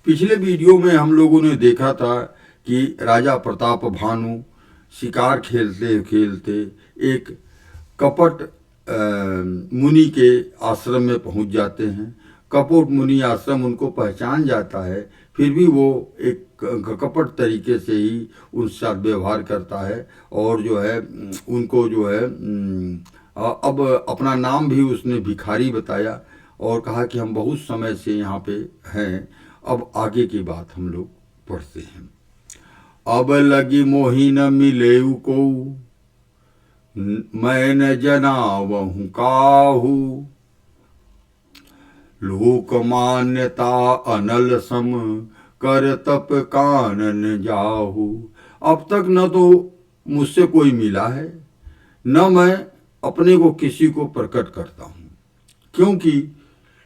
पिछले वीडियो में हम लोगों ने देखा था कि राजा प्रताप भानु शिकार खेलते खेलते एक कपट मुनि के आश्रम में पहुंच जाते हैं। कपट मुनि आश्रम उनको पहचान जाता है, फिर भी वो एक कपट तरीके से ही उनके साथ व्यवहार करता है और जो है उनको जो है अब अपना नाम भी उसने भिखारी बताया और कहा कि हम बहुत समय से यहाँ पे हैं। अब आगे की बात हम लोग पढ़ते हैं। अब लगी मोहि न मिले को, मैं न जनावहु काहू, लोक मान्यता अनल सम, कर तप कानन जाहू। अब तक न तो मुझसे कोई मिला है, न मैं अपने को किसी को प्रकट करता हूँ, क्योंकि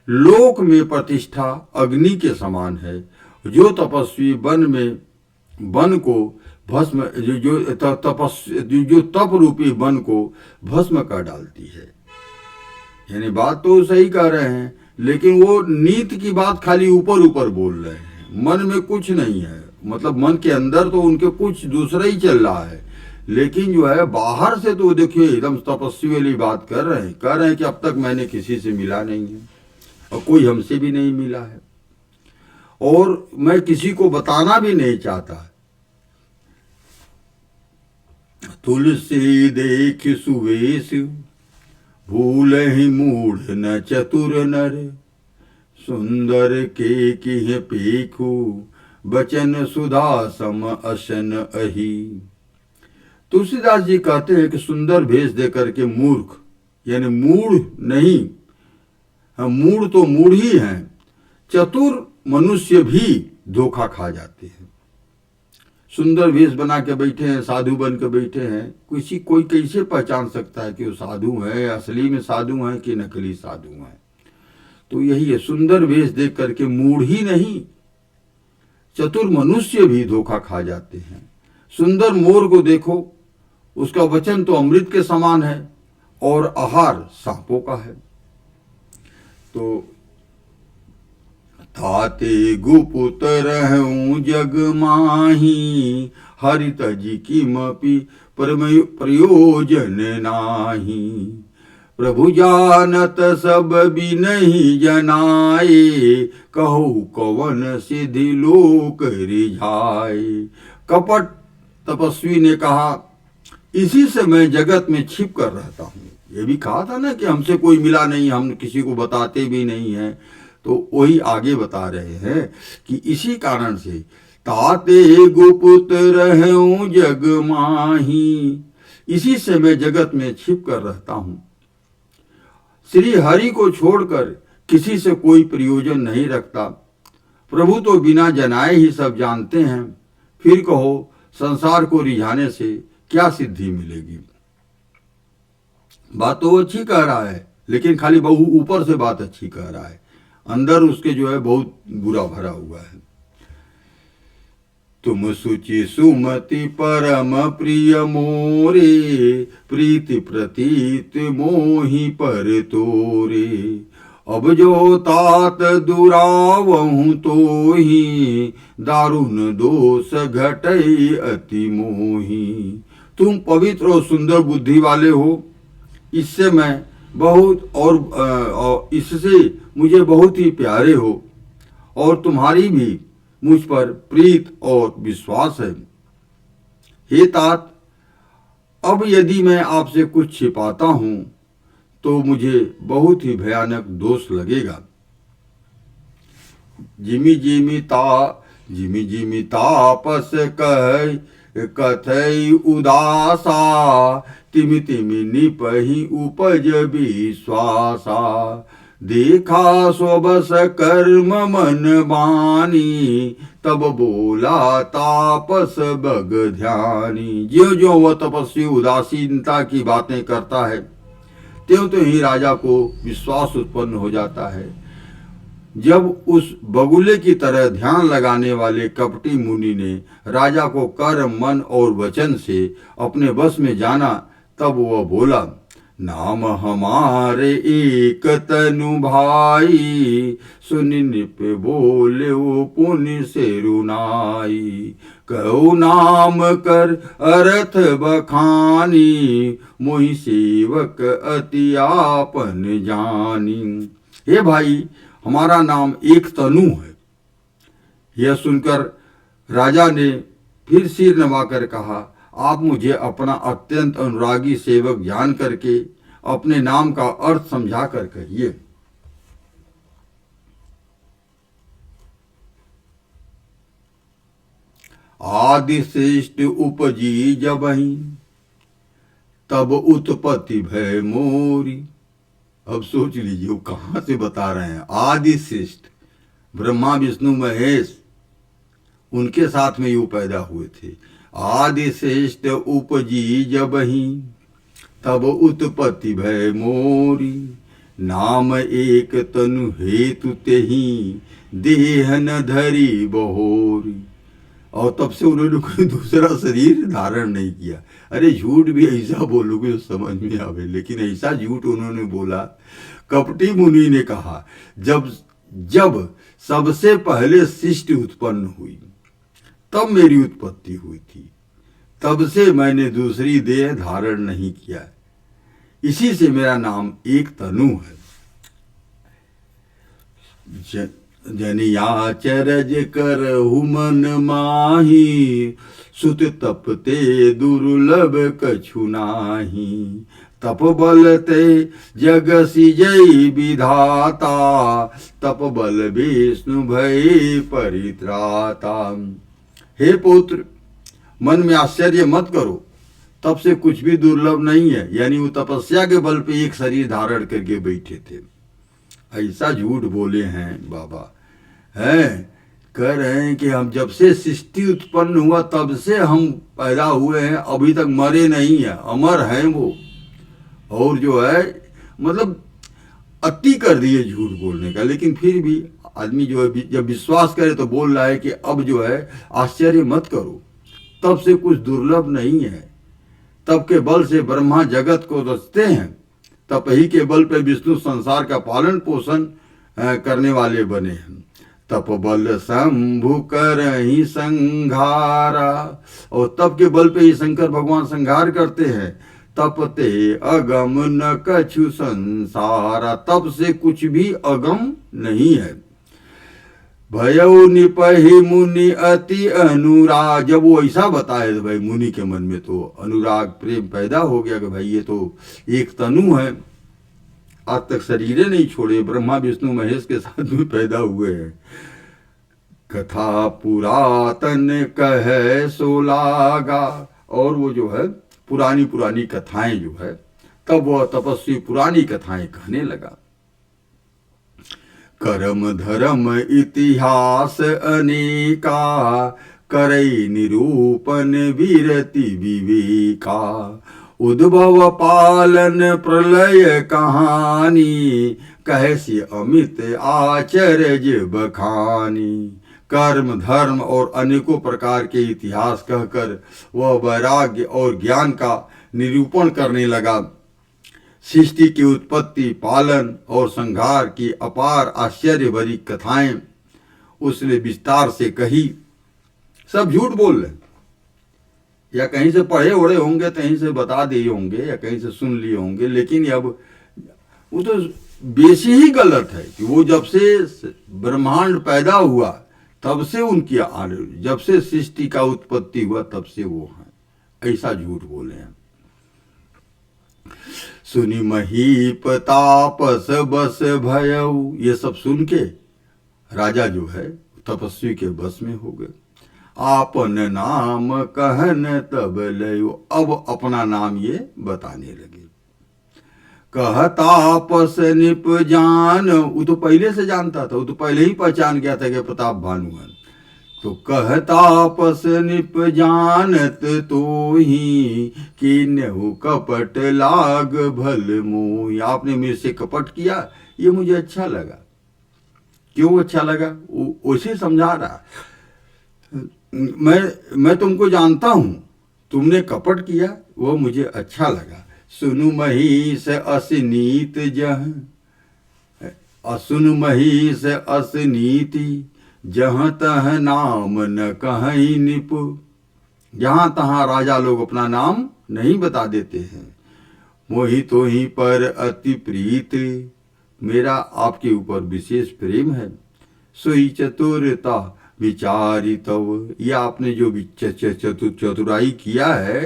लोक में प्रतिष्ठा अग्नि के समान है। जो तपस्वी वन को भस्म जो तप रूपी वन को भस्म कर डालती है। यानी बात तो सही कह रहे हैं, लेकिन वो नीति की बात खाली ऊपर ऊपर बोल रहे हैं, मन में कुछ नहीं है। मतलब मन के अंदर तो उनके कुछ दूसरा ही चल रहा है, लेकिन जो है बाहर से तो देखिए एकदम तपस्वी वाली बात कर रहे हैं कि अब तक मैंने किसी से मिला नहीं है और कोई हमसे भी नहीं मिला है और मैं किसी को बताना भी नहीं चाहता। तुलसी देख सुवेश, भूल ही मूढ़ न चतुर नर, सुंदर के किह पेखू, बचन सुधा सम असन अही। तुलसीदास जी कहते हैं कि सुंदर भेष देकर के मूर्ख, यानी मूढ़ नहीं, मूढ़ तो मूढ़ ही हैं, चतुर मनुष्य भी धोखा खा जाते हैं। सुंदर वेश बना के बैठे हैं, साधु बन के बैठे हैं, कोई कैसे पहचान सकता है कि वो साधु हैं, असली में साधु हैं कि नकली साधु हैं। तो यही है, सुंदर वेश देख करके मूढ़ ही नहीं चतुर मनुष्य भी धोखा खा जाते हैं। सुंदर मोर को देखो, उसका वचन तो अमृत के समान है और आहार सांपों का है। तो ताते गुपुत रहूं जग माही, हरि तजी किमपि प्रयोजन नाही। प्रभु जानत सब बिनहि जनाए, कहु कवन सिद्धि लोक रिझाए। कपट तपस्वी ने कहा, इसी से मैं जगत में छिप कर रहता हूँ। ये भी कहा था ना कि हमसे कोई मिला नहीं, हम किसी को बताते भी नहीं हैं। तो वही आगे बता रहे हैं कि इसी कारण से ताते गुपुत रहूं जग माही, इसी से मैं जगत में छिप कर रहता हूं। श्री हरि को छोड़कर किसी से कोई प्रयोजन नहीं रखता। प्रभु तो बिना जनाए ही सब जानते हैं, फिर कहो संसार को रिझाने से क्या सिद्धि मिलेगी। बात तो अच्छी कह रहा है, लेकिन खाली बहु ऊपर से बात अच्छी कह रहा है, अंदर उसके जो है बहुत बुरा भरा हुआ है। तुम सुचि सुमति परम प्रिय मोरे, प्रीति प्रतीत मोहि पर तोरे। अब जो तात दुरावहु तो ही, दारुण दोष घटई अति मोही। तुम पवित्र और सुंदर बुद्धि वाले हो, इससे मैं बहुत और इससे मुझे बहुत ही प्यारे हो और तुम्हारी भी मुझ पर प्रीत और विश्वास है। हे तात, अब यदि मैं आपसे कुछ छिपाता हूं तो मुझे बहुत ही भयानक दोष लगेगा। जिमि जिमि तापस कथई उदासा, तिमि तिमि निपहि उपज विश्वासा। देखा स्वबस कर्म मन बानी, तब बोला तापस बग ध्यानी। ज्यों ज्यों वह तपस्वी उदासीनता की बातें करता है, त्यों त्यों ही राजा को विश्वास उत्पन्न हो जाता है। जब उस बगुले की तरह ध्यान लगाने वाले कपटी मुनि ने राजा को कर्म मन और वचन से अपने बस में जाना, तब वह बोला, नाम हमारे एक तनु भाई, सुन निप बोले वो पुण्य से रुनाई। कहो नाम कर अर्थ बखानी, मोहि सेवक अति आपन जानी। हे भाई, हमारा नाम एक तनु है। यह सुनकर राजा ने फिर सिर नवाकर कहा, आप मुझे अपना अत्यंत अनुरागी सेवक जान करके अपने नाम का अर्थ समझा कर कहिए। आदि श्रेष्ठ उपजी जबहि, तब उत्पत्ति भय मोरी। अब सोच लीजिए वो कहां से बता रहे हैं। आदि श्रेष्ठ ब्रह्मा विष्णु महेश, उनके साथ में यूं पैदा हुए थे। आदि श्रेष्ठ उपजी जबहि, तब उत्पत्ति भय मोरी। नाम एक तनु हेतु तेहि, देह न धरी बहोरी। और तब से उन्होंने कोई दूसरा शरीर धारण नहीं किया। अरे झूठ भी ऐसा बोलोगे तो समझ में आवे, लेकिन ऐसा झूठ उन्होंने बोला। कपटी मुनि ने कहा, जब जब सबसे पहले सृष्टि उत्पन्न हुई तब मेरी उत्पत्ति हुई थी, तब से मैंने दूसरी देह धारण नहीं किया। इसी से मेरा नाम एक तनु है। जनियाचरज करहु मन माही, सुत तपते दुर्लभ कछु नाही। तप बल ते जग सिजई विधाता, तप बल विष्णु भय परित्राता। हे पुत्र, मन में आश्चर्य मत करो, तब से कुछ भी दुर्लभ नहीं है। यानी वो तपस्या के बल पे एक शरीर धारण करके बैठे थे। ऐसा झूठ बोले हैं बाबा, हैं कह रहे हैं कि हम जब से सृष्टि उत्पन्न हुआ तब से हम पैदा हुए हैं, अभी तक मरे नहीं है, अमर हैं वो। और जो है मतलब अति कर दिए झूठ बोलने का। लेकिन फिर भी आदमी जो है जब विश्वास करे तो बोल रहा है कि अब जो है आश्चर्य मत करो, तब से कुछ दुर्लभ नहीं है। तब के बल से ब्रह्मा जगत को रचते हैं, तब ही के बल पे विष्णु संसार का पालन पोषण करने वाले बने हैं। तप बल शंभु करहि संघारा, और तप के बल पे ही शंकर भगवान संहार करते हैं। तपते अगम न कछु संसारा, तप से कुछ भी अगम नहीं है। भयउ निपहि मुनि अति अनुराग, जब वो ऐसा बताए तो भाई मुनि के मन में तो अनुराग प्रेम पैदा हो गया कि भाई ये तो एक तनु है, आज तक शरीर नहीं छोड़े, ब्रह्मा विष्णु महेश के साथ में पैदा हुए हैं। कथा पुरातन कहे सोलागा, और वो जो है पुरानी पुरानी कथाएं जो है, तब वह तपस्वी पुरानी कथाएं कहने लगा। कर्म धर्म इतिहास अनेका, करई निरूपण विरति विवेका। उद्भव पालन प्रलय कहानी, कहसी अमित आचर्य बखानी। कर्म धर्म और अनेकों प्रकार के इतिहास कहकर वह वैराग्य और ज्ञान का निरूपण करने लगा। सृष्टि की उत्पत्ति, पालन और संहार की अपार आश्चर्य भरी कथाएं उसने विस्तार से कही। सब झूठ बोल रहे, या कहीं से पढ़े ओढ़े होंगे, कहीं से बता दिए होंगे, या कहीं से सुन लिए होंगे। लेकिन अब वो तो बेसी ही गलत है कि वो जब से ब्रह्मांड पैदा हुआ तब से उनकी जब से सृष्टि का उत्पत्ति हुआ तब से वो हैं, ऐसा झूठ बोले हैं। सुनि महीप तापस बस भयऊ, ये सब सुन के राजा जो है तपस्वी के बस में हो गए। आपन नाम कहन तब लयो, अब अपना नाम ये बताने लगे। कह तापस निप जान, वो तो पहले से जानता था, वो तो पहले ही पहचान गया था कि प्रताप भानु है। तो कह तापस निप जानत तो ही, किन्हु कपट लाग भल मोहि। आपने मेरे से कपट किया, ये मुझे अच्छा लगा। क्यों अच्छा लगा? उसे समझा रहा, मैं तुमको जानता हूं, तुमने कपट किया वो मुझे अच्छा लगा। सुनु महिष असनीत जह, असुन महिष असनीति, जहाँ तह नाम न कहीं निपु। जहाँ तहाँ राजा लोग अपना नाम नहीं बता देते हैं। मोहि तो ही पर अति प्रीत, मेरा आपके ऊपर विशेष प्रेम है। सोई चतुरता विचारी तव, यह आपने जो चतुराई किया है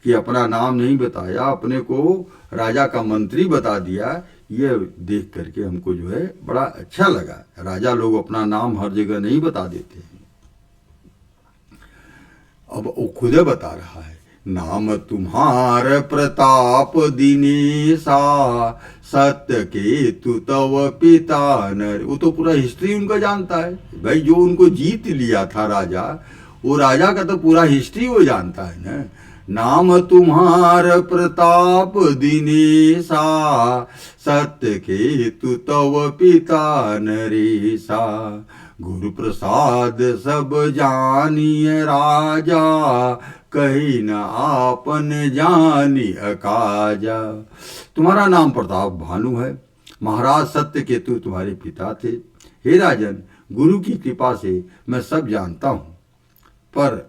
कि अपना नाम नहीं बताया, अपने को राजा का मंत्री बता दिया, यह देख करके हमको जो है बड़ा अच्छा लगा। राजा लोग अपना नाम हर जगह नहीं बता देते हैं। अब वो खुद बता रहा है, नाम तुम्हार प्रताप दिनेशा, सत्य केतु तव पिता नर। वो तो पूरा हिस्ट्री उनका जानता है भाई, जो उनको जीत लिया था राजा, वो राजा का तो पूरा हिस्ट्री वो जानता है ना। नाम तुम्हार प्रताप दिनेशा, सत्य केतु तव पिता नरेशा। गुरु प्रसाद सब जानिए राजा, कहीं न आपन जानी अकाजा। तुम्हारा नाम प्रताप भानु है, महाराज सत्य केतु तुम्हारे पिता थे। हे राजन, गुरु की कृपा से मैं सब जानता हूँ, पर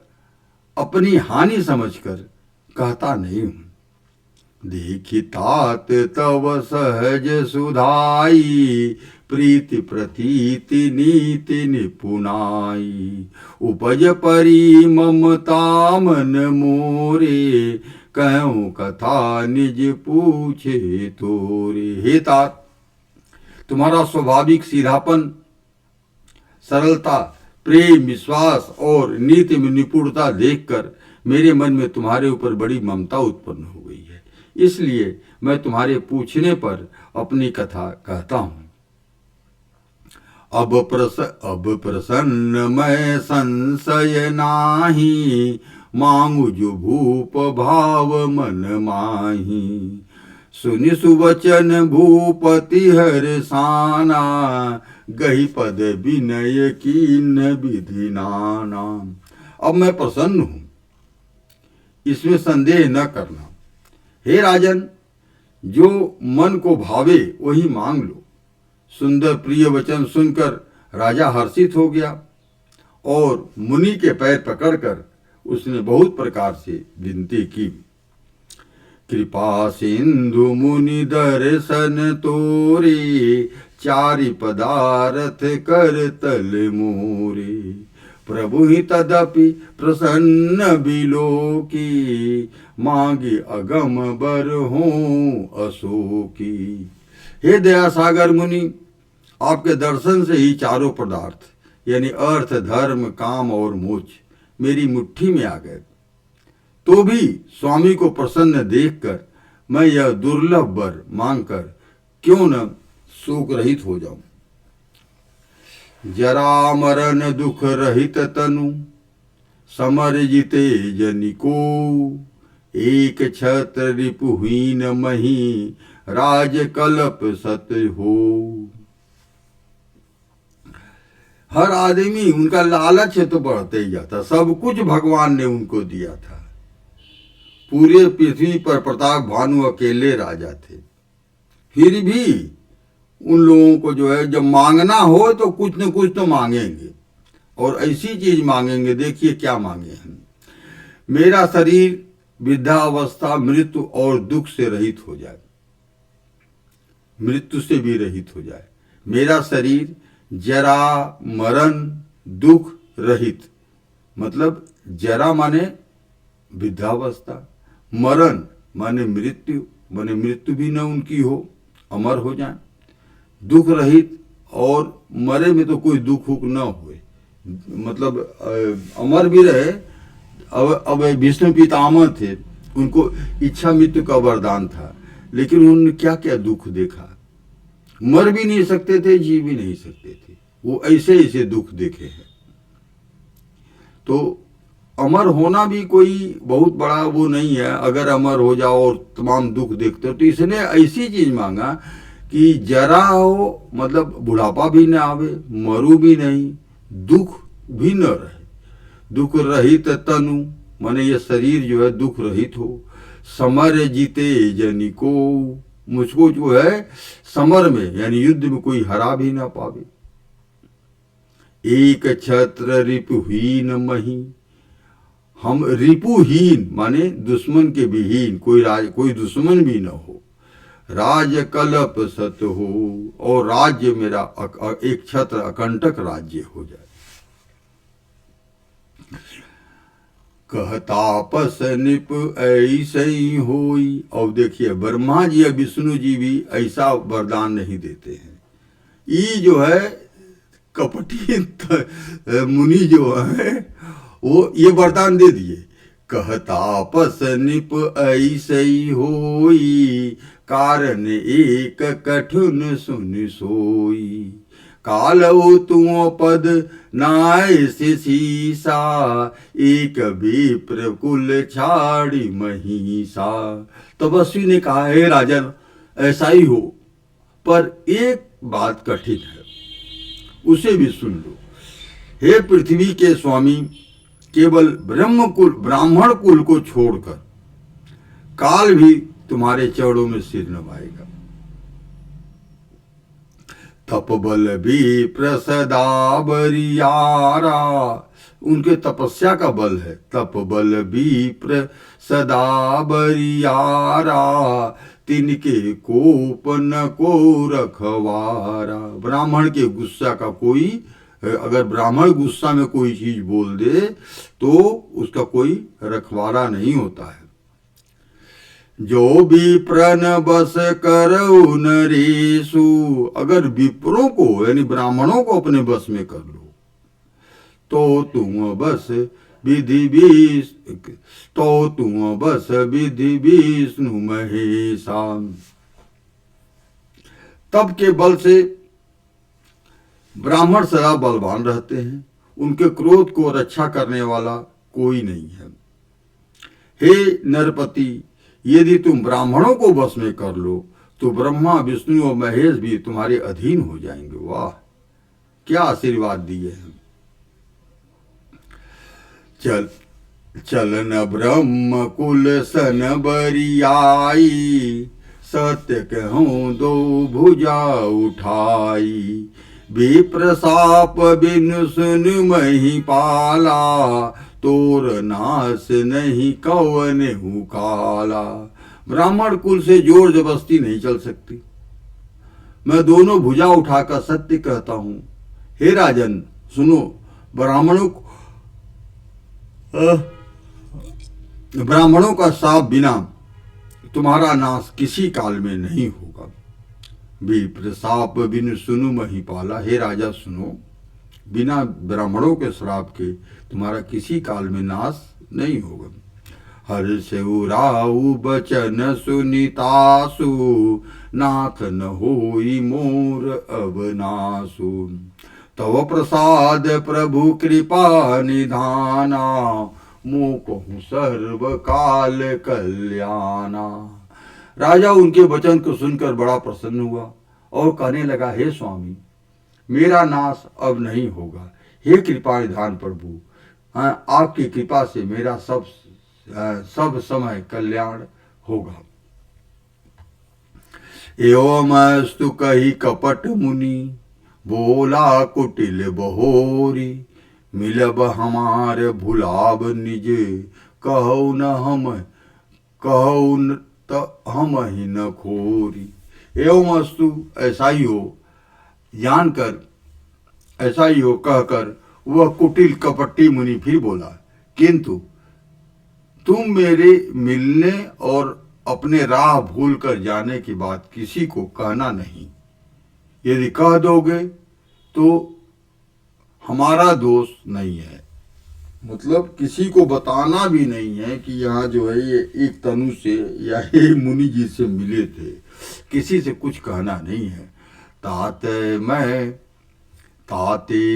अपनी हानि समझकर कहता नहीं हूँ। देखी तात तव सहज सुधाई, प्रीति प्रतीति नीति निपुनाई। उपज परी ममता मन मोरे, कहूँ कथा निज पूछे तोरे। हे तात, तुम्हारा स्वाभाविक सीधापन, सरलता, प्रेम, विश्वास और नीति में निपुणता देखकर मेरे मन में तुम्हारे ऊपर बड़ी ममता उत्पन्न हो गई है। इसलिए मैं तुम्हारे पूछने पर अपनी कथा कहता हूँ। अब प्रसन्न मैं संशय नाही, मांगु जो भूप भाव मन माही। सुनि सुवचन भूपति हर्षाना, गही पद विनय कीन विधि नाना। अब मैं प्रसन्न हूँ, इसमें संदेह न करना। हे राजन, जो मन को भावे वही मांग लो। सुंदर प्रिय वचन सुनकर राजा हर्षित हो गया और मुनि के पैर पकड़कर उसने बहुत प्रकार से विनती की। कृपा सिंधु मुनि दर्शन तोरे, चारि पदार्थ कर तल मोरे। प्रभु ही तदपि प्रसन्न बिलोकी, मांगे अगम बर हो अशोकी। हे दया सागर मुनि, आपके दर्शन से ही चारों पदार्थ यानी अर्थ, धर्म, काम और मोक्ष मेरी मुट्ठी में आ गए। तो भी स्वामी को प्रसन्न देखकर मैं यह दुर्लभ वर मांगकर क्यों न शोक रहित हो जाऊं। जरा मरण दुख रहित तनु, समर जिते जनिको। एक छत्र रिपुहीन मही, राज कल्प सत हो। हर आदमी उनका लालच है तो बढ़ते ही जाता। सब कुछ भगवान ने उनको दिया था। पूरे पृथ्वी पर प्रताप भानु अकेले राजा थे, फिर भी उन लोगों को जो है जब मांगना हो तो कुछ न कुछ तो मांगेंगे, और ऐसी चीज मांगेंगे। देखिए क्या मांगे हम, मेरा शरीर वृद्धावस्था, मृत्यु और दुख से रहित हो जाए, मृत्यु से भी रहित हो जाए। मेरा शरीर जरा मरण दुख रहित, मतलब जरा माने वृद्धावस्था, मरण माने मृत्यु, माने मृत्यु भी न उनकी हो, अमर हो जाए। दुख रहित, और मरे में तो कोई दुख हुक न होए, मतलब अमर भी रहे। अब विष्णु पितामह थे, उनको इच्छा मृत्यु का वरदान था, लेकिन उन्होंने क्या क्या दुख देखा। मर भी नहीं सकते थे, जी भी नहीं सकते थे, वो ऐसे ऐसे दुख देखे हैं। तो अमर होना भी कोई बहुत बड़ा वो नहीं है। अगर अमर हो जाओ और तमाम दुख देखते हो, तो इसने ऐसी चीज मांगा कि जरा हो, मतलब बुढ़ापा भी न आवे, मरू भी नहीं, दुख भी न रहे। दुख रहित तनु, माने ये शरीर जो है दुख रहित हो। समर जीते जनि को, मुझको जो है समर में यानी युद्ध में कोई हरा भी ना पावे। एक छत्र रिपुहीन मही, हम रिपुहीन माने दुश्मन के विहीन, कोई दुश्मन भी न हो, राज कल्प सत हो, और राज्य मेरा एक छत्र अकंटक राज्य हो जाए। कहतापस निप ऐसे ही होई। और देखिए ब्रह्मा जी या विष्णु जी भी ऐसा वरदान नहीं देते हैं। ये जो है कपटी मुनि जो है वो ये वरदान दे दिए, कहतापस निप ऐसे ही होई, कारण एक कठिन सुन सोई, कालऊ तुम पद नाय से सीसा, एक विप्र कुल छाड़ी महिषा। तपस्वी ने कहा, हे राजन ऐसा ही हो, पर एक बात कठिन है, उसे भी सुन लो। हे पृथ्वी के स्वामी, केवल ब्राह्मण कुल को छोड़कर काल भी तुम्हारे चरणों में सिर नवाएगा। तपबल भी प्रसदा बरियारा, उनके तपस्या का बल है। तपबल भी प्रसदा बरियारा, तिनके कोप न को रखवारा। ब्राह्मण के गुस्सा का कोई, अगर ब्राह्मण गुस्सा में कोई चीज बोल दे तो उसका कोई रखवारा नहीं होता है। जो विप्रन बस करो नरेशु, अगर विप्रों को यानी ब्राह्मणों को अपने बस में कर लो तो तुम बस विधि विष्णु महेशा। तब के बल से ब्राह्मण सदा बलवान रहते हैं, उनके क्रोध को रक्षा करने वाला कोई नहीं है। हे नरपति, यदि तुम ब्राह्मणों को बस में कर लो तो ब्रह्मा विष्णु और महेश भी तुम्हारे अधीन हो जाएंगे। वाह, क्या आशीर्वाद दिए हैं। चलन ब्रह्म कुल सन बरियाई, सत्य कहूं दो भुजा उठाई, विप्रसाप बिन सुन मही पाला, तोर नाश नहीं कवन हूँ काला। ब्राह्मण कुल से जोर जबरदस्ती नहीं चल सकती। मैं दोनों भुजा उठाकर सत्य कहता हूं। हे राजन सुनो, ब्राह्मणों का साप बिना तुम्हारा नाश किसी काल में नहीं होगा। विप्रसाप बिन सुनु मही पाला, हे राजा सुनो, बिना ब्राह्मणों के श्राप के तुम्हारा किसी काल में नाश नहीं होगा। हर्ष उराऊ बचन सुनितासु, नाथ न होई मोर अब नासु, तव प्रसाद प्रभु कृपा निधाना, मोकहु सर्व काल कल्याणा। राजा उनके वचन को सुनकर बड़ा प्रसन्न हुआ और कहने लगा, हे स्वामी, मेरा नाश अब नहीं होगा। हे कृपा निधान प्रभु, आपकी कृपा से मेरा सब समय कल्याण होगा। एवमस्तु कही कपट मुनि, बोला कुटिल बहोरी, मिलब हमार भुलाब निज, कहु न हम ही न खोरी। एवमस्तु ऐसा ही हो जानकर, ऐसा ही हो कहकर वह कुटिल कपटी मुनि फिर बोला, किंतु तुम मेरे मिलने और अपने राह भूल कर जाने की बात किसी को कहना नहीं। यदि कह दोगे तो हमारा दोष नहीं है। मतलब किसी को बताना भी नहीं है कि यहाँ जो है ये एक तनु से या ये मुनि जी से मिले थे, किसी से कुछ कहना नहीं है। ताते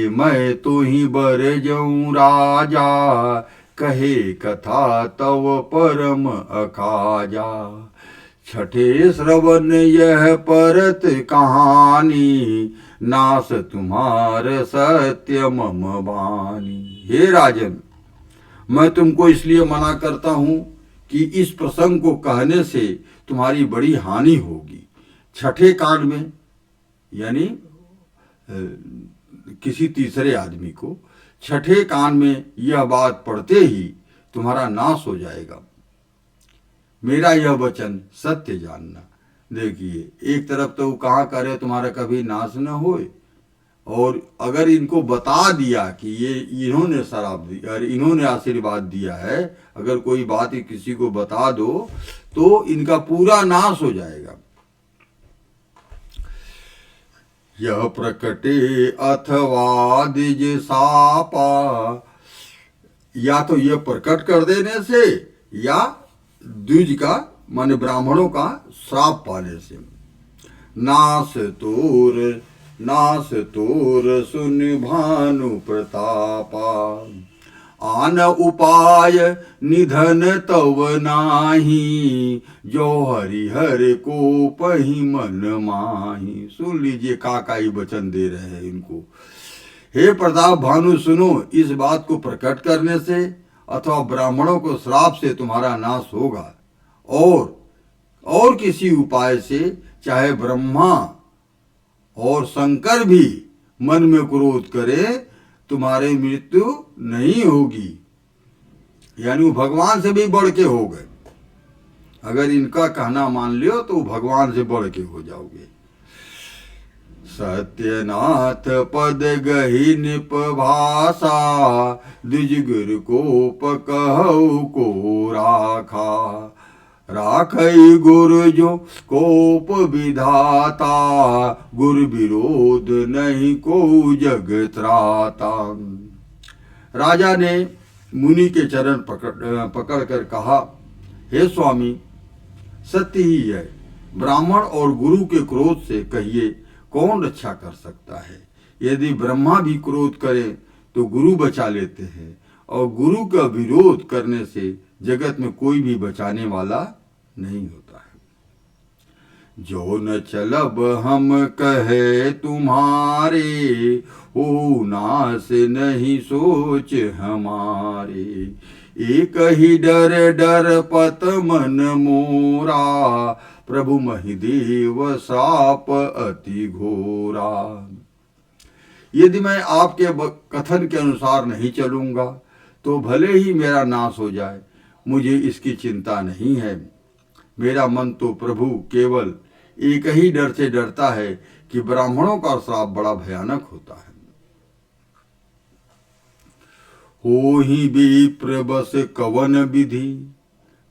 मैं तो ही बर जाऊं राजा, कहे कथा तव परम अकाजा, छठे श्रवण यह परत कहानी, नास तुम्हार सत्य मम बानी। हे राजन, मैं तुमको इसलिए मना करता हूँ कि इस प्रसंग को कहने से तुम्हारी बड़ी हानि होगी। छठे कांड में यानी किसी तीसरे आदमी को छठे कांड में यह बात पढ़ते ही तुम्हारा नाश हो जाएगा। मेरा यह वचन सत्य जानना। देखिए, एक तरफ तो कहाँ करे तुम्हारा कभी नाश न होए, और अगर इनको बता दिया कि ये इन्होंने शराब दी और इन्होंने आशीर्वाद दिया है, अगर कोई बात किसी को बता दो तो इनका पूरा नाश हो जाएगा। यह प्रकटे अथवा द्विज सापा, या तो यह प्रकट कर देने से या द्विज का माने ब्राह्मणों का श्राप पाने से। नास तोर सुन भानु प्रतापा, आन उपाय निधन तव नाही, जो हरिहर को पही मन माही। सुन लीजिए काकाई वचन दे रहे हैं इनको। हे प्रताप भानु, सुनो, इस बात को प्रकट करने से अथवा ब्राह्मणों को श्राप से तुम्हारा नाश होगा, और किसी उपाय से, चाहे ब्रह्मा और शंकर भी मन में क्रोध करे, तुम्हारी मृत्यु नहीं होगी। यानी वो भगवान से भी बढ़ के हो गए। अगर इनका कहना मान लियो तो भगवान से बढ़ के हो जाओगे। सत्यनाथ पद गही निप भाषा, द्विजगुर को पकहु को राखा। राखई गुरु जो कोप विधाता, गुरु विरोध नहीं को जग त्राता। राजा ने मुनि के चरण पकड़ कर कहा, हे स्वामी, सत्य ही है, ब्राह्मण और गुरु के क्रोध से कहिए कौन रक्षा कर सकता है। यदि ब्रह्मा भी क्रोध करे तो गुरु बचा लेते हैं, और गुरु का विरोध करने से जगत में कोई भी बचाने वाला नहीं होता है। जो न चलब हम कहे तुम्हारे, हो नास नहीं सोच हमारे। एक ही डर डर पत मन मोरा, प्रभु महिदेव साप अति घोरा। यदि मैं आपके कथन के अनुसार नहीं चलूंगा तो भले ही मेरा नाश हो जाए, मुझे इसकी चिंता नहीं है। मेरा मन तो प्रभु केवल एक ही डर से डरता है कि ब्राह्मणों का श्राप बड़ा भयानक होता है। हो ही विप्र बस कवन विधि,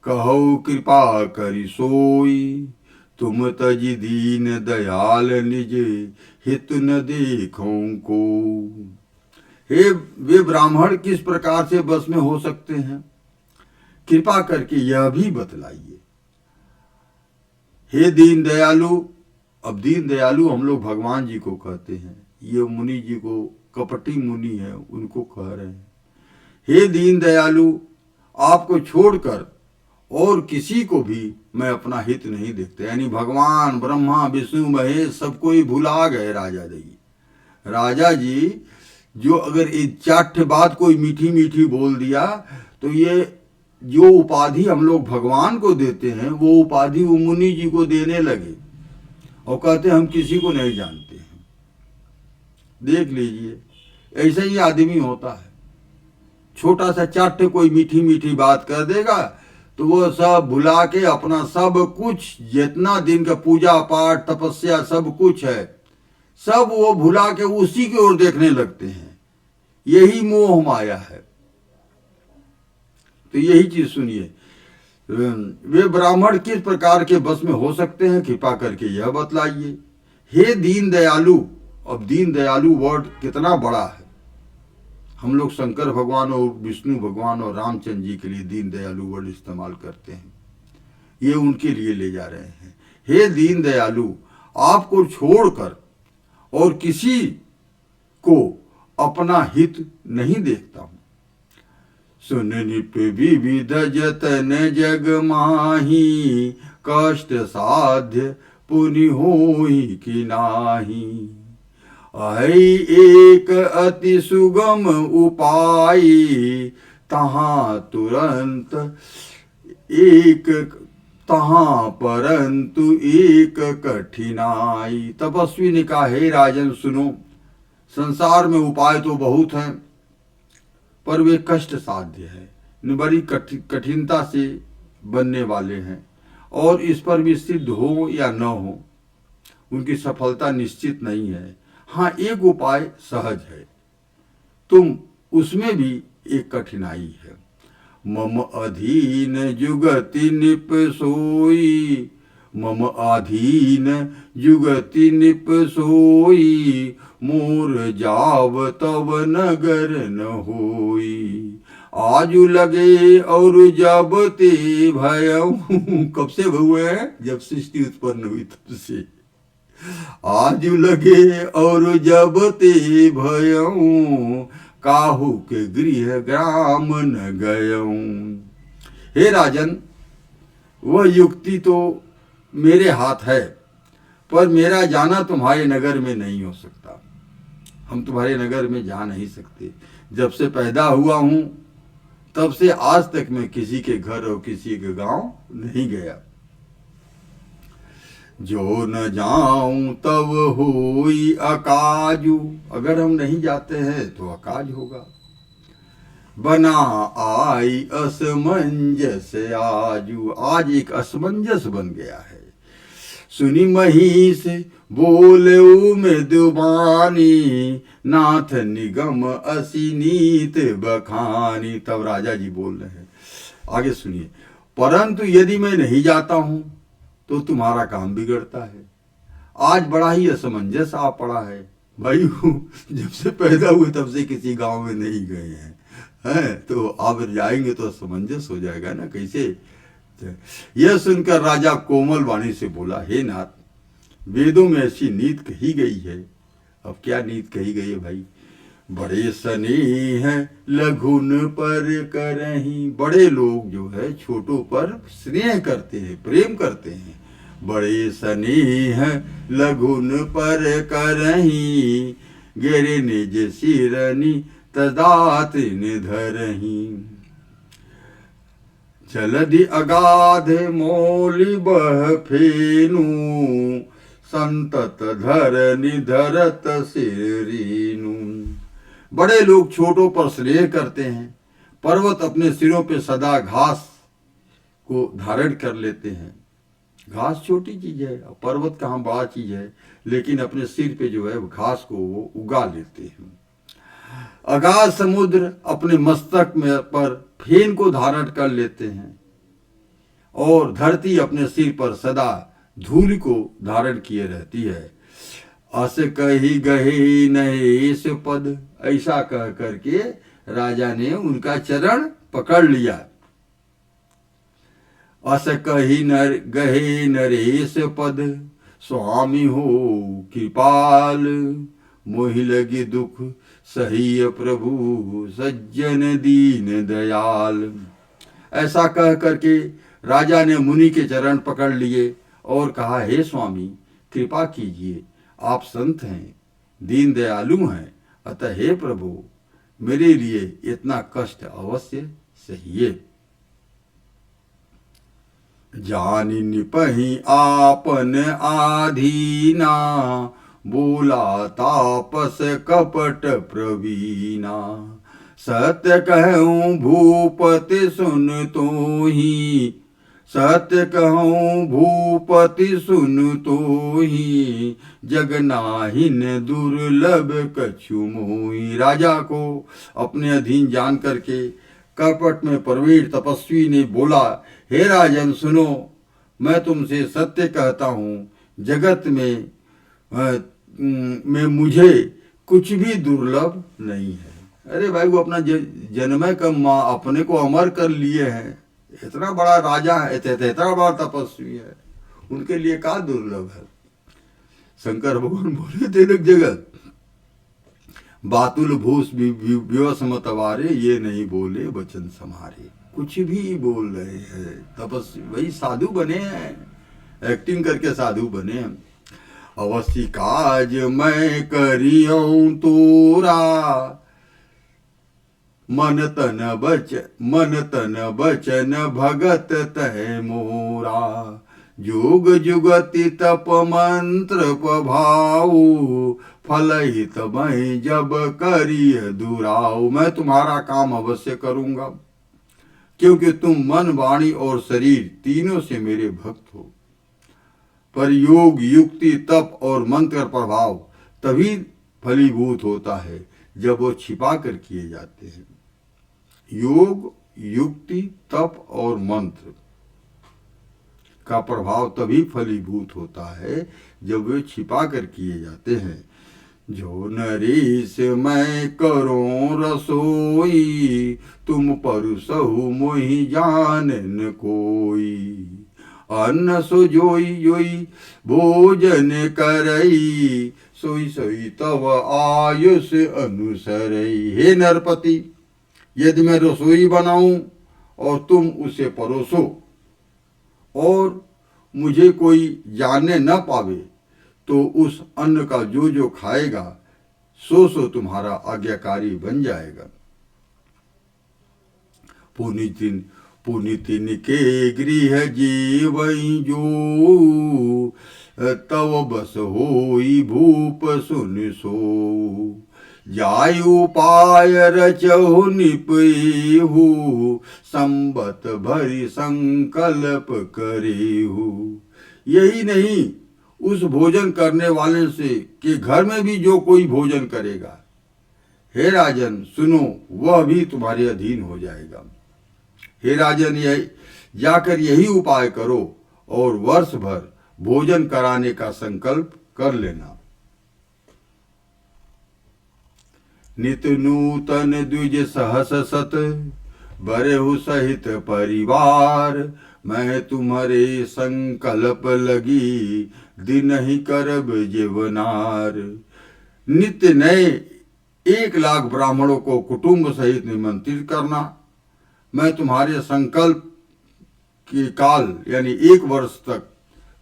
कहो कृपा करि सोई। तुम तजि दीन दयाल निज, हित न देखो को। हे वे ब्राह्मण किस प्रकार से बस में हो सकते हैं, कृपा करके यह भी बतलाइए। हे दीन दयालु, अब दीन दयालु हम लोग भगवान जी को कहते हैं, ये मुनि जी को कपटी मुनि है उनको कह रहे हैं। हे दीन दयालु, आपको छोड़कर और किसी को भी मैं अपना हित नहीं देखता। यानी भगवान ब्रह्मा विष्णु महेश सबको ही भुला गए राजा जी। राजा जी जो अगर एक चाट बात कोई मीठी मीठी बोल दिया तो ये जो उपाधि हम लोग भगवान को देते हैं वो उपाधि वो मुनि जी को देने लगे और कहते हम किसी को नहीं जानते हैं। देख लीजिए, ऐसा ही आदमी होता है। छोटा सा चाट कोई मीठी मीठी बात कर देगा तो वो सब भुला के अपना सब कुछ, जितना दिन का पूजा पाठ तपस्या सब कुछ है, सब वो भुला के उसी की ओर देखने लगते हैं। यही मोह माया है। तो यही चीज सुनिए, वे ब्राह्मण किस प्रकार के बस में हो सकते हैं, कृपा करके यह बतलाइए। हे दीन दयालु, अब दीन दयालु वर्ड कितना बड़ा है। हम लोग शंकर भगवान और विष्णु भगवान और रामचंद्र जी के लिए दीन दयालु वर्ड इस्तेमाल करते हैं, ये उनके लिए ले जा रहे हैं। हे दीन दयालु, आपको छोड़कर और किसी को अपना हित नहीं देखता हूं। सुन निप विविध जतन जग माही, कष्ट साध्य पुनि होई कि नाही। अहि एक अति सुगम उपाय, तहाँ तुरंत एक तहाँ परंतु एक कठिनाई। तपस्वी ने कहा, हे राजन सुनो, संसार में उपाय तो बहुत हैं, पर वे कष्ट साध्य है, बड़ी कठिनता से बनने वाले हैं, और इस पर भी सिद्ध हो या न हो उनकी सफलता निश्चित नहीं है। हाँ, एक उपाय सहज है, तुम उसमें भी एक कठिनाई है। मम अधीन जुगति निप सोई, मम अधीन जुगति निप सोई, मोर जाव तब नगर न होई। आजू लगे और जब ते भयऊ, कब से हुए हैं? जब सृष्टि उत्पन्न हुई तब से। आजू लगे और जब ते भयऊ, काहू के गृह ग्राम न गयऊं। हे राजन, वह युक्ति तो मेरे हाथ है, पर मेरा जाना तुम्हारे नगर में नहीं हो सकता। हम तुम्हारे नगर में जा नहीं सकते। जब से पैदा हुआ हूं तब से आज तक मैं किसी के घर और किसी के गांव नहीं गया। जो न जाऊं तब होई अकाजू, अगर हम नहीं जाते हैं तो अकाज होगा। बना आई असमंजस आजू, आज एक असमंजस बन गया है। सुनी महिष बोले में दुबानी, नाथ निगम असी नीत बखानी। तब राजा जी बोल रहे हैं, आगे सुनिए। परंतु यदि मैं नहीं जाता हूं तो तुम्हारा काम बिगड़ता है। आज बड़ा ही असमंजस आ पड़ा है। भाई जब से पैदा हुए तब से किसी गांव में नहीं गए हैं, तो अब जाएंगे तो असमंजस हो जाएगा ना, कैसे। यह सुनकर राजा कोमल वाणी से बोला, हे नाथ, वेदों में ऐसी नीत कही गई है। अब क्या नीत कही गई है भाई? बड़े स्नेह लघुन पर करहीं, बड़े लोग जो है छोटों पर स्नेह करते हैं, प्रेम करते हैं। बड़े स्नेह लघुन पर करहीं, गिरे निज सिरनी तदात निधरहीं। जलधि अगाध मौलि बह फेनु, संतत धर निधरत सिरीनु। बड़े लोग छोटों पर स्नेह करते हैं। पर्वत अपने सिरों पे सदा घास को धारण कर लेते हैं। घास छोटी चीज है, पर्वत कहाँ बड़ा चीज है, लेकिन अपने सिर पे जो है घास को वो उगा लेते हैं। अगाध समुद्र अपने मस्तक में पर फेन को धारण कर लेते हैं, और धरती अपने सिर पर सदा धूल को धारण किए रहती है। अस कही गहे नहेश पद, ऐसा कह करके राजा ने उनका चरण पकड़ लिया। अस कही नर गहे नरेश पद, स्वामी हो कृपाल, मोहि लगे दुख सही प्रभु, सज्जन दीन दयाल। ऐसा कह करके राजा ने मुनि के चरण पकड़ लिए और कहा, हे स्वामी कृपा कीजिए, आप संत हैं, दीन दयालु हैं, अतः हे प्रभु मेरे लिए इतना कष्ट अवश्य सहिए। जानि निपहि आपन आधीना, बोला तापस कपट प्रवीणा। सत्य कहूँ भूपति सुन तो ही, सत्य कहूँ भूपति सुन तो ही, जगनाहिन दुर्लभ कछु मोही। राजा को अपने अधीन जान करके कपट में प्रवीण तपस्वी ने बोला, हे राजन सुनो, मैं तुमसे सत्य कहता हूँ, जगत में मुझे कुछ भी दुर्लभ नहीं है। अरे भाई, वो अपना जन्म कम अपने को अमर कर लिए हैं, इतना बड़ा राजा है, इतना बड़ा तपस्वी है, उनके लिए क्या दुर्लभ है। शंकर भगवान बोले, तिलक जगत बातुल भूष विवश मतवारे, ये नहीं बोले वचन समारे। कुछ भी बोल रहे हैं तपस्वी, वही साधु बने हैं, एक्टिंग करके साधु बने हैं। अवश्य काज मैं करियऊं तोरा, मन तन बचन भगत तह मोरा। जुग जुगति तप मंत्र प्रभाऊ, फल हित मैं जब करिय दुराऊ। मैं तुम्हारा काम अवश्य करूंगा, क्योंकि तुम मन वाणी और शरीर तीनों से मेरे भक्त हो। पर योग युक्ति तप और मंत्र का प्रभाव तभी फलीभूत होता है जब वो छिपा कर किए जाते हैं। योग युक्ति तप और मंत्र का प्रभाव तभी फलीभूत होता है जब वे छिपा कर किए जाते हैं। जो नरेश मैं करो रसोई, तुम परसहु मोहि जानन कोई। अन्न सो जोई जोई भोजन करई, सोई सोई तव आयुष अनुसरई। हे नरपति, यदि मैं रसोई बनाऊं और तुम उसे परोसो और मुझे कोई जानने न पावे, तो उस अन्न का जो जो खाएगा सो तुम्हारा आज्ञाकारी बन जाएगा। पुनितिन के गृह जीवई जो, तव बस होई भूप सुन सो। जायु पाय रचहु निपहु, संबत भरि संकल्प करेहु। यही नहीं, उस भोजन करने वाले से के घर में भी जो कोई भोजन करेगा, हे राजन सुनो, वह भी तुम्हारे अधीन हो जाएगा। हे राजन, यह जाकर यही उपाय करो और वर्ष भर भोजन कराने का संकल्प कर लेना। नित नूतन द्विज सहस सत, बरहु सहित परिवार। मैं तुम्हारे संकल्प लगी, दिन ही करब जीवनार। नित्य नए 1,00,000 ब्राह्मणों को कुटुंब सहित निमंत्रित करना। मैं तुम्हारे संकल्प के काल यानी 1 वर्ष तक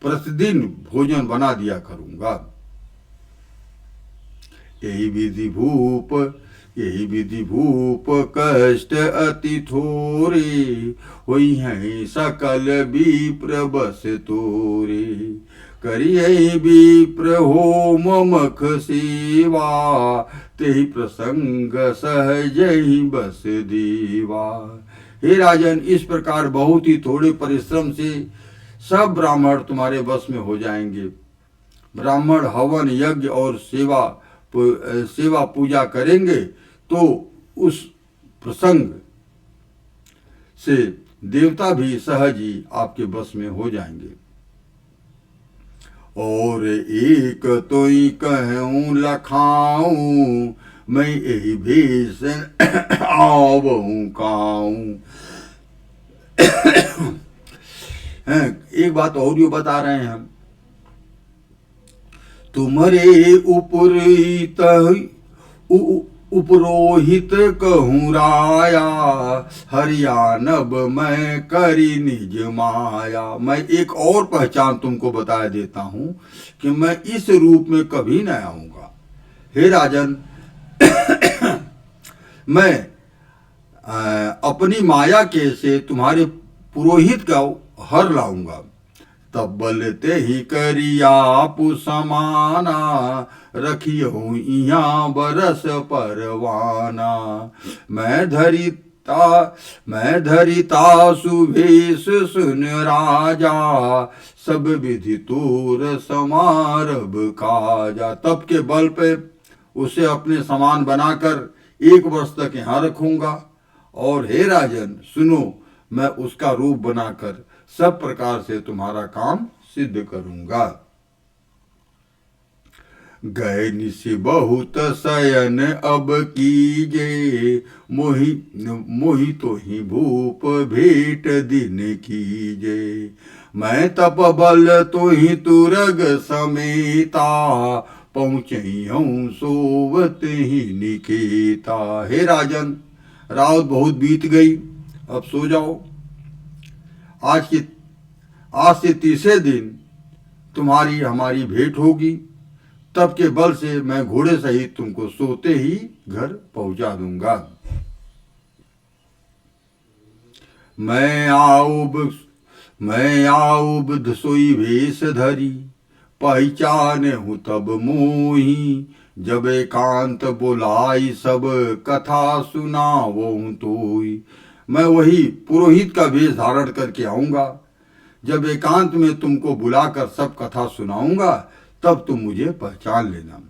प्रतिदिन भोजन बना दिया करूंगा। यही विधि भूप कष्ट अति थोरे, होई है सकल विप्र बस तोरे। करियै विप्र होम मख सेवा, तेहि प्रसंग सहज ही बस देवा। हे राजन, इस प्रकार बहुत ही थोड़े परिश्रम से सब ब्राह्मण तुम्हारे वश में हो जाएंगे। ब्राह्मण हवन यज्ञ और सेवा पूजा करेंगे तो उस प्रसंग से देवता भी सहज ही आपके वश में हो जाएंगे। और एक तो ही कहूँ लखाऊं, मैं यही भेष आवूं काऊं। एक बात और यो बता रहे हैं हम, तुम्हारे उपरोहित कहूँ राया, हरियाणब मैं करी निज माया। मैं एक और पहचान तुमको बता देता हूँ कि मैं इस रूप में कभी न आऊंगा। हे राजन, मैं अपनी माया के से तुम्हारे पुरोहित का हर लाऊंगा। तब बलते ही करिया पुसमाना, रखियो इहाँ बरस परवाना। मैं धरिता सुभेश सुन राजा, सब विधि तोर समारभ काजा। तब के बल पे उसे अपने समान बनाकर 1 वर्ष तक यहाँ रखूंगा। और हे राजन सुनो, मैं उसका रूप बनाकर सब प्रकार से तुम्हारा काम सिद्ध करूंगा। गए निशि बहुत शयन अब कीजे, मोहि तो ही भूप भेंट दिन कीजे। मैं तप बल तो ही तुरग समेता, पहुँचई हूँ सोवत ही निकेता। हे राजन, रात बहुत बीत गई, अब सो जाओ। आज से तीसरे दिन तुम्हारी हमारी भेंट होगी। तब के बल से मैं घोड़े सहित तुमको सोते ही घर पहुंचा दूंगा। मैं आउब सोई भेष धरी, पहचाने हूँ तब मोही, जब एकांत बुलाई सब कथा सुनावो तोई। मैं वही पुरोहित का वेश धारण करके आऊंगा, जब एकांत में तुमको बुलाकर सब कथा सुनाऊंगा तब तुम मुझे पहचान लेना।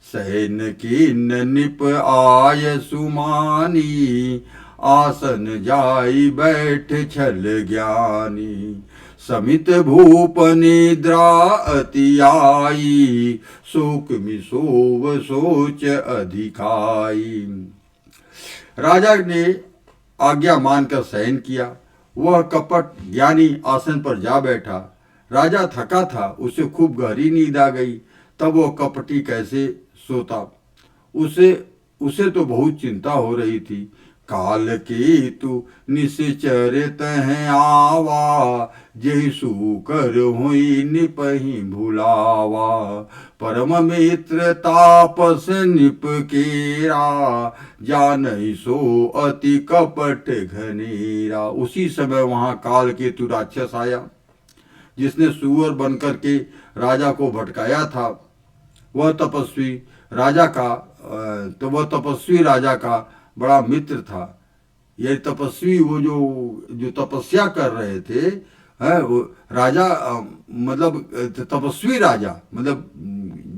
सहन की निप आय सुमानी, आसन जाई बैठ छल ज्ञानी। समित भूप निद्रा अति आई, शोक मिसोव सोच अधिकाई। राजा ने आज्ञा मानकर शयन किया। वह कपट ज्ञानी आसन पर जा बैठा। राजा थका था, उसे खूब गहरी नींद आ गई। तब वह कपटी कैसे सोता, उसे तो बहुत चिंता हो रही थी। काल के तू निश्चरित हैं आवा, जही सूकर हुई निपहि भुलावा। परम मित्र तापस निप केरा, जानहि सो अति कपट घनेरा। उसी समय वहां काल केतु राक्षस आया, जिसने सुअर बनकर के राजा को भटकाया था। वह तपस्वी राजा का बड़ा मित्र था। ये तपस्वी वो जो तपस्या कर रहे थे, है वो राजा, मतलब तपस्वी राजा, मतलब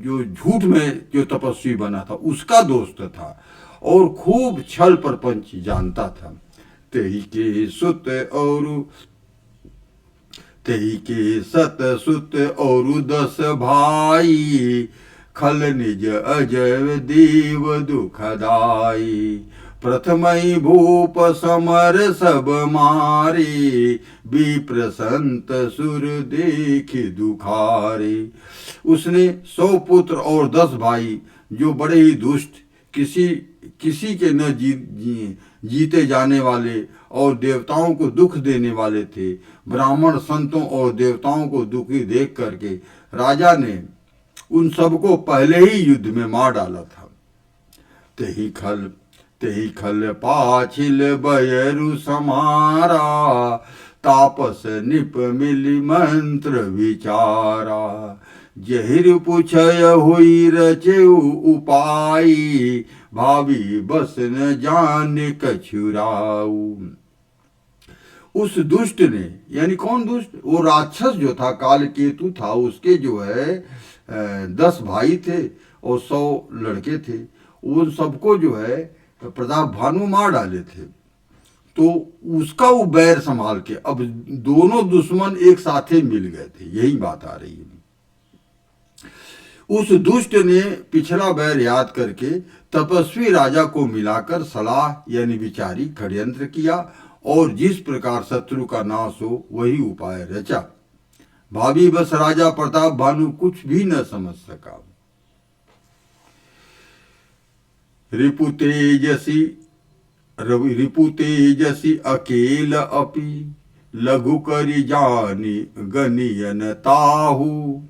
जो झूठ में जो तपस्वी बना था उसका दोस्त था और खूब छल प्रपंच जानता था। तेही के सत सुत और 10 भाई, खल निज अजय देव दुखदाई। प्रथमई भूप समर सब मारे, विप्र संत सुर देख दुखारे। उसने 100 पुत्र और 10 भाई, जो बड़े ही दुष्ट, किसी के न जीते जाने वाले और देवताओं को दुख देने वाले थे, ब्राह्मण संतों और देवताओं को दुखी देख करके राजा ने उन सबको पहले ही युद्ध में मार डाला था। तेही खल पाछिल बयरु समारा, तापस निप मिली मंत्र विचारा। जहिर पुछय हुई रचे उपाई, भावी बस न जान कछुराऊ। उस दुष्ट ने, यानी कौन दुष्ट, वो राक्षस जो था, काल केतु था, उसके जो है 10 भाई थे और 100 लड़के थे। उन सबको जो है प्रताप भानु मार डाले थे। तो उसका वो बैर संभाल के अब दोनों दुश्मन एक साथे मिल गए थे, यही बात आ रही है। उस दुष्ट ने पिछला बैर याद करके तपस्वी राजा को मिलाकर सलाह यानी विचारी षड्यंत्र किया और जिस प्रकार शत्रु का नाश हो वही उपाय रचा। भावी बस राजा प्रताप भानु कुछ भी न समझ सका। रिपु तेजसी अकेल अपि, लघु करि जानी गनियन ताहू।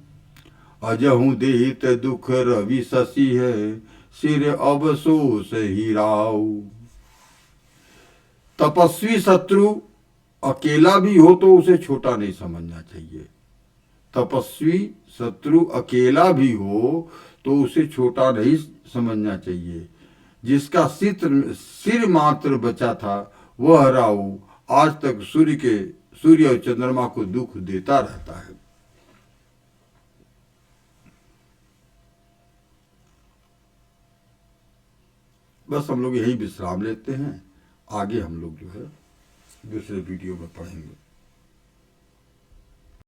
अजहू देत दुख रवि शशि है, सिर अवसोस हिराऊ। तपस्वी शत्रु अकेला भी हो तो उसे छोटा नहीं समझना चाहिए। तपस्वी शत्रु अकेला भी हो तो उसे छोटा नहीं समझना चाहिए। जिसका सिर मात्र बचा था वह राहु आज तक सूर्य और चंद्रमा को दुख देता रहता है। बस हम लोग यही विश्राम लेते हैं, आगे हम लोग जो है दूसरे वीडियो में पढ़ेंगे।